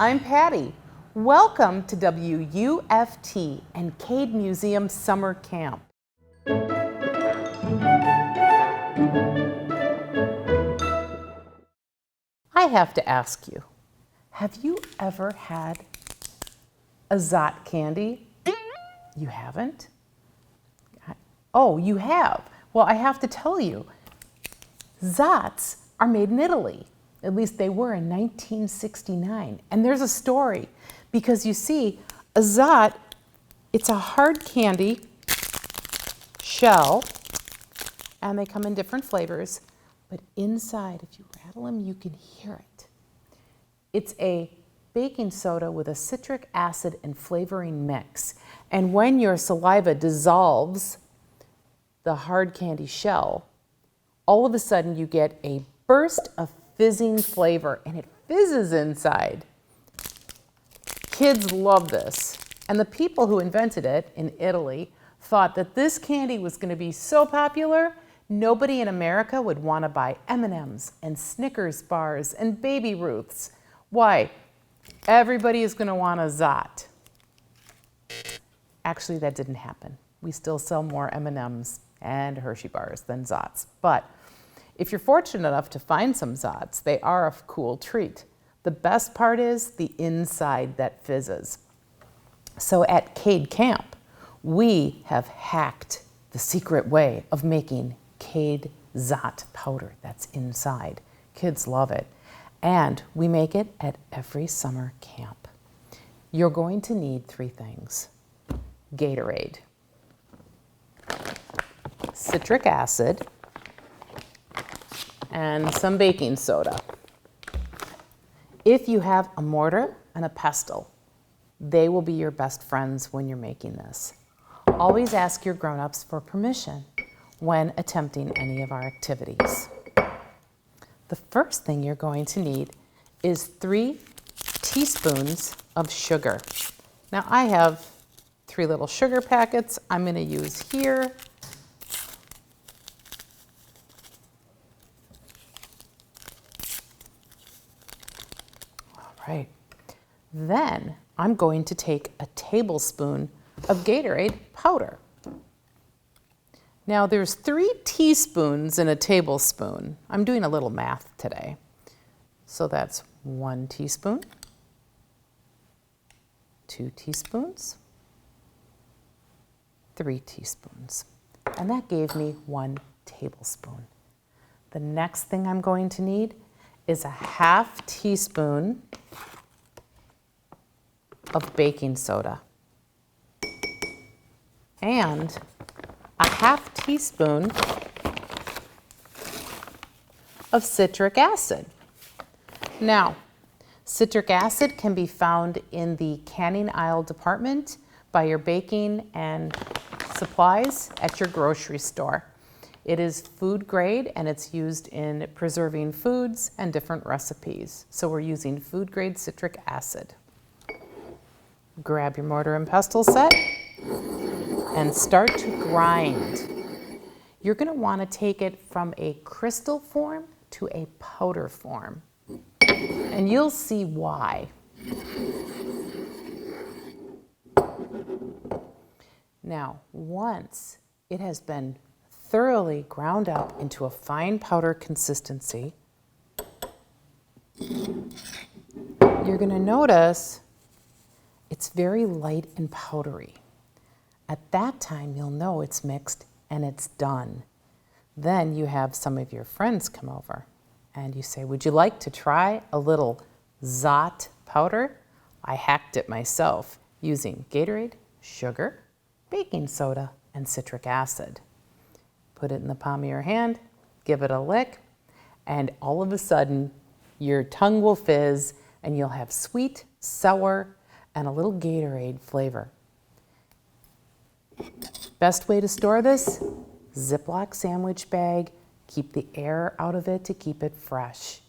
I'm Patty. Welcome to WUFT and Cade Museum Summer Camp. I have to ask you, have you ever had a Zot candy? You haven't? Oh, you have. Well, I have to tell you, Zots are made in Italy. At least they were in 1969. And there's a story because you see, a Zot, it's a hard candy shell, and they come in different flavors, but inside, if you rattle them, you can hear it. It's a baking soda with a citric acid and flavoring mix. And when your saliva dissolves the hard candy shell, all of a sudden you get a burst of fizzing flavor, and it fizzes inside. Kids love this. And the people who invented it in Italy thought that this candy was going to be so popular, nobody in America would want to buy M&Ms and Snickers bars and Baby Ruths. Why? Everybody is going to want a Zot. Actually, that didn't happen. We still sell more M&Ms and Hershey bars than Zots. But if you're fortunate enough to find some Zots, they are a cool treat. The best part is the inside that fizzes. So at Cade Camp, we have hacked the secret way of making Cade Zot powder that's inside. Kids love it. And we make it at every summer camp. You're going to need 3 things: Gatorade, citric acid, and some baking soda. If you have a mortar and a pestle, they will be your best friends when you're making this. Always ask your grown-ups for permission when attempting any of our activities. The first thing you're going to need is 3 teaspoons of sugar. Now I have 3 little sugar packets I'm going to use here. All right. Then I'm going to take a tablespoon of Gatorade powder. Now there's 3 teaspoons in a tablespoon. I'm doing a little math today. So that's 1 teaspoon, 2 teaspoons, 3 teaspoons. And that gave me 1 tablespoon. The next thing I'm going to need is a half teaspoon of baking soda and a half teaspoon of citric acid. Now, citric acid can be found in the canning aisle department by your baking and supplies at your grocery store. It is food grade and it's used in preserving foods and different recipes. So we're using food grade citric acid. Grab your mortar and pestle set and start to grind. You're going to want to take it from a crystal form to a powder form. And you'll see why. Now, once it has been thoroughly ground up into a fine powder consistency, you're going to notice it's very light and powdery. At that time, you'll know it's mixed and it's done. Then you have some of your friends come over and you say, would you like to try a little Zot powder? I hacked it myself using Gatorade, sugar, baking soda, and citric acid. Put it in the palm of your hand, give it a lick, and all of a sudden your tongue will fizz and you'll have sweet, sour, and a little Gatorade flavor. Best way to store this, Ziploc sandwich bag. Keep the air out of it to keep it fresh.